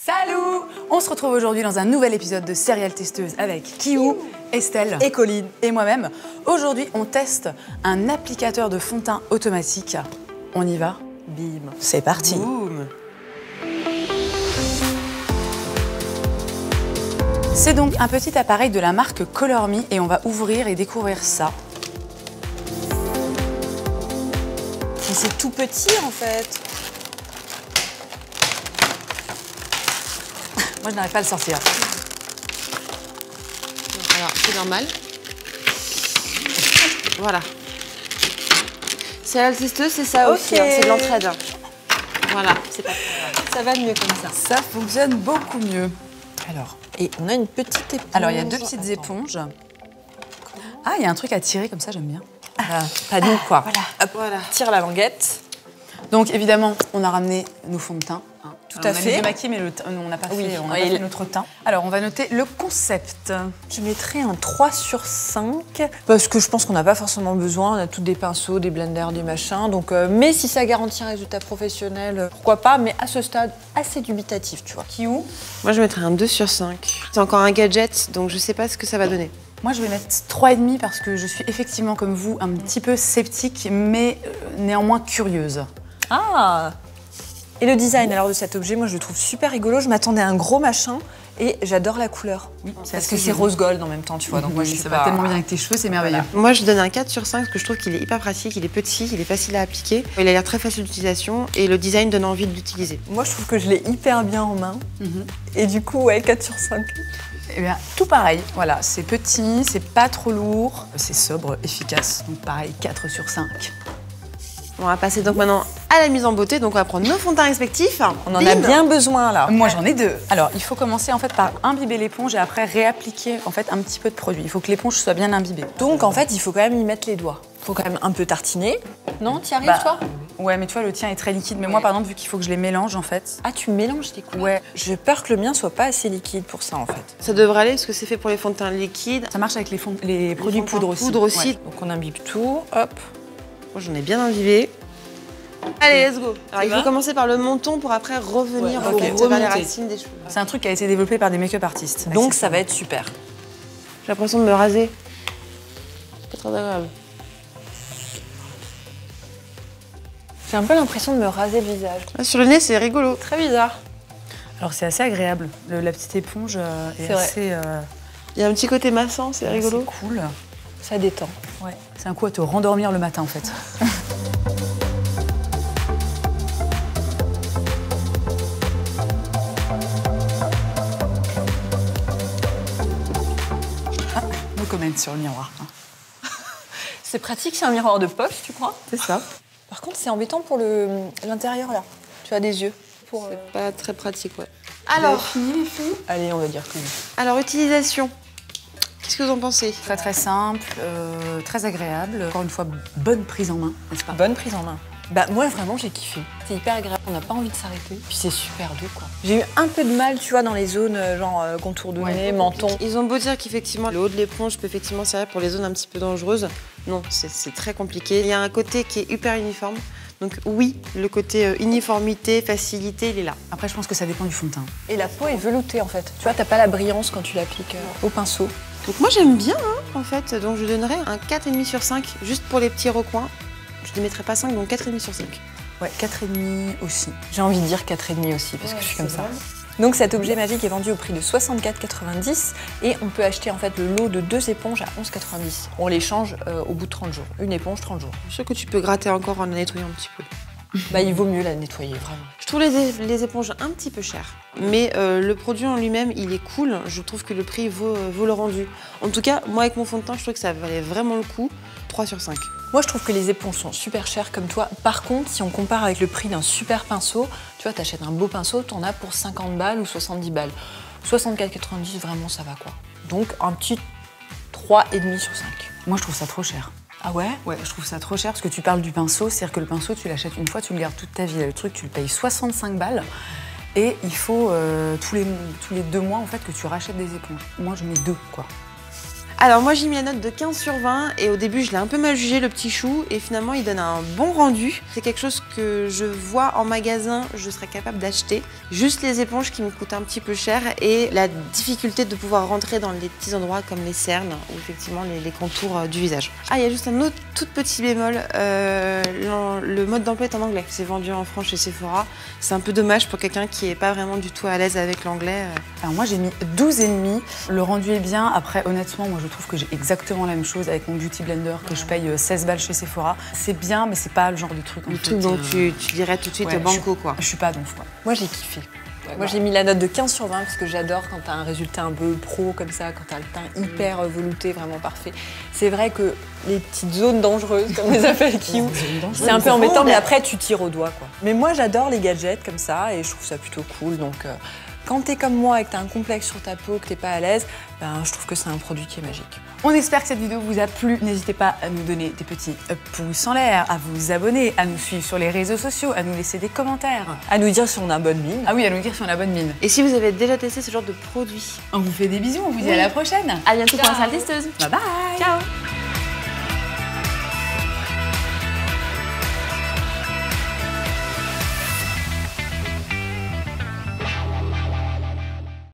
Salut! On se retrouve aujourd'hui dans un nouvel épisode de Serial Testeuse avec Kiou, Estelle et Colline et moi-même. Aujourd'hui, on teste un applicateur de fond de teint automatique. On y va? Bim. C'est parti. Boum. C'est donc un petit appareil de la marque Color Me et on va ouvrir et découvrir ça. C'est tout petit en fait. Moi, je n'arrive pas à le sortir. Alors, c'est normal. Voilà. Serial Testeuse, c'est ça aussi, hein, c'est de l'entraide. Voilà, c'est pas grave. Ça va mieux comme ça. Ça fonctionne beaucoup mieux. Alors, et on a une petite éponge. Alors, il y a deux petites éponges. Ah, il y a un truc à tirer comme ça, j'aime bien. Pas nous, quoi. Voilà. Hop, voilà. Tire la languette. Donc, évidemment, on a ramené nos fonds de teint. Hein. Tout à fait. On a maquillé, mais on n'a pas fait notre teint. Alors, on va noter le concept. Je mettrais un 3 sur 5 parce que je pense qu'on n'a pas forcément besoin. On a tous des pinceaux, des blenders, des machins. Donc, mais si ça garantit un résultat professionnel, pourquoi pas. Mais à ce stade, assez dubitatif, tu vois. Kiou? Moi, je mettrais un 2 sur 5. C'est encore un gadget, donc je sais pas ce que ça va donner. Moi, je vais mettre 3,5 parce que je suis effectivement, comme vous, un petit peu sceptique, mais néanmoins curieuse. Ah! Et le design alors de cet objet, moi je le trouve super rigolo. Je m'attendais à un gros machin et j'adore la couleur. Oui, parce que c'est rose gold en même temps, tu vois. Donc moi je suis ça va tellement bien avec tes cheveux, c'est merveilleux. Voilà. Moi, je donne un 4 sur 5 parce que je trouve qu'il est hyper pratique, il est petit, il est facile à appliquer. Il a l'air très facile d'utilisation et le design donne envie de l'utiliser. Moi je trouve que je l'ai hyper bien en main. Et du coup, ouais, 4 sur 5. Eh bien, tout pareil. Voilà, c'est petit, c'est pas trop lourd, c'est sobre, efficace. Donc pareil, 4 sur 5. On va passer donc maintenant à la mise en beauté. Donc on va prendre nos fonds de teint respectifs. On en a bien besoin là. Moi j'en ai 2. Alors il faut commencer en fait par imbiber l'éponge et après réappliquer en fait un petit peu de produit. Il faut que l'éponge soit bien imbibée. Donc en fait il faut quand même y mettre les doigts. Il faut quand même un peu tartiner. Non, t'y arrives toi? Ouais, mais tu vois le tien est très liquide. Mais moi par exemple vu qu'il faut que je les mélange en fait. Ah, tu mélanges tes couleurs? Ouais. J'ai peur que le mien soit pas assez liquide pour ça en fait. Ça devrait aller parce que c'est fait pour les fonds de teint liquides. Ça marche avec les produits poudre aussi. aussi. Ouais. Donc on imbibe tout, hop. Moi j'en ai bien imbibé. Allez, let's go. Alors, il faut commencer par le menton pour après revenir vers les racines des cheveux. C'est un truc qui a été développé par des make-up artistes. Donc ça va être super. J'ai l'impression de me raser. C'est pas très agréable. J'ai un peu l'impression de me raser le visage. Là, sur le nez, c'est rigolo. Très bizarre. Alors c'est assez agréable. La petite éponge est assez... Il y a un petit côté massant, c'est rigolo. C'est cool. Ça détend. Ouais. C'est un coup à te rendormir le matin en fait. Comment sur le miroir. C'est pratique, c'est un miroir de poche, tu crois? C'est ça. Par contre, c'est embêtant pour l'intérieur, là. Tu as des yeux. C'est pas très pratique, ouais. Alors, les filles. Allez, on va dire que oui. Alors, utilisation. Qu'est-ce que vous en pensez? Très très simple, très agréable. Encore une fois, bonne prise en main, n'est-ce pas? Bonne prise en main. Bah moi vraiment j'ai kiffé. C'est hyper agréable, on n'a pas envie de s'arrêter. Puis c'est super doux quoi. J'ai eu un peu de mal tu vois dans les zones genre contour de nez, menton. Ils ont beau dire qu'effectivement le haut de l'éponge peut effectivement servir pour les zones un petit peu dangereuses. Non, c'est très compliqué. Il y a un côté qui est hyper uniforme. Donc oui, le côté uniformité, facilité, il est là. Après je pense que ça dépend du fond de teint. Et la peau est veloutée en fait. Tu vois, t'as pas la brillance quand tu l'appliques au pinceau. Donc moi j'aime bien en fait. Donc je donnerais un 4,5 sur 5 juste pour les petits recoins. Je ne mettrais pas 5, donc 4,5 sur 5. Ouais, 4,5 aussi. J'ai envie de dire 4,5 aussi, parce que je suis comme ça. Donc cet objet magique est vendu au prix de 64,90 et on peut acheter en fait le lot de 2 éponges à 11,90. On les change au bout de 30 jours. Une éponge, 30 jours. Je suis sûre que tu peux gratter encore en la nettoyant un petit peu. Bah il vaut mieux la nettoyer, vraiment. Je trouve les éponges un petit peu chères, mais le produit en lui-même, il est cool. Je trouve que le prix vaut le rendu. En tout cas, moi avec mon fond de teint, je trouve que ça valait vraiment le coup. 3 sur 5. Moi, je trouve que les éponges sont super chères comme toi. Par contre, si on compare avec le prix d'un super pinceau, tu vois, t'achètes un beau pinceau, t'en as pour 50 balles ou 70 balles. 64,90, vraiment, ça va quoi. Donc, un petit 3,5 sur 5. Moi, je trouve ça trop cher. Ah ouais? Ouais, je trouve ça trop cher parce que tu parles du pinceau, c'est-à-dire que le pinceau, tu l'achètes une fois, tu le gardes toute ta vie. Le truc, tu le payes 65 balles et il faut tous les 2 mois, en fait, que tu rachètes des éponges. Moi, je mets 2, quoi. Alors moi j'ai mis la note de 15 sur 20 et au début je l'ai un peu mal jugé le petit chou et finalement il donne un bon rendu. C'est quelque chose que je vois en magasin, je serais capable d'acheter. Juste les éponges qui me coûtent un petit peu cher et la difficulté de pouvoir rentrer dans les petits endroits comme les cernes ou effectivement les contours du visage. Ah, il y a juste un autre tout petit bémol, le mode d'emploi est en anglais. C'est vendu en France chez Sephora. C'est un peu dommage pour quelqu'un qui n'est pas vraiment du tout à l'aise avec l'anglais. Alors moi j'ai mis 12,5. Le rendu est bien. Après honnêtement, moi je trouve que j'ai exactement la même chose avec mon Beauty Blender que je paye 16 balles chez Sephora. C'est bien, mais c'est pas le genre de truc. Le truc dont tu dirais tout de suite banco quoi. Je suis pas donf quoi. Moi j'ai kiffé. Moi j'ai mis la note de 15 sur 20 parce que j'adore quand tu as un résultat un peu pro comme ça, quand tu as le teint hyper velouté, vraiment parfait. C'est vrai que les petites zones dangereuses, comme les appelle Kiou, c'est un peu embêtant, mais après tu tires au doigt quoi. Mais moi j'adore les gadgets comme ça et je trouve ça plutôt cool. Donc quand t'es comme moi et que t'as un complexe sur ta peau, que t'es pas à l'aise, ben, je trouve que c'est un produit qui est magique. On espère que cette vidéo vous a plu. N'hésitez pas à nous donner des petits pouces en l'air, à vous abonner, à nous suivre sur les réseaux sociaux, à nous laisser des commentaires. À nous dire si on a bonne mine. Ah oui, à nous dire si on a bonne mine. Et si vous avez déjà testé ce genre de produit. On vous fait des bisous, on vous dit à la prochaine. À bientôt pour un salle testeuse. Bye bye. Ciao.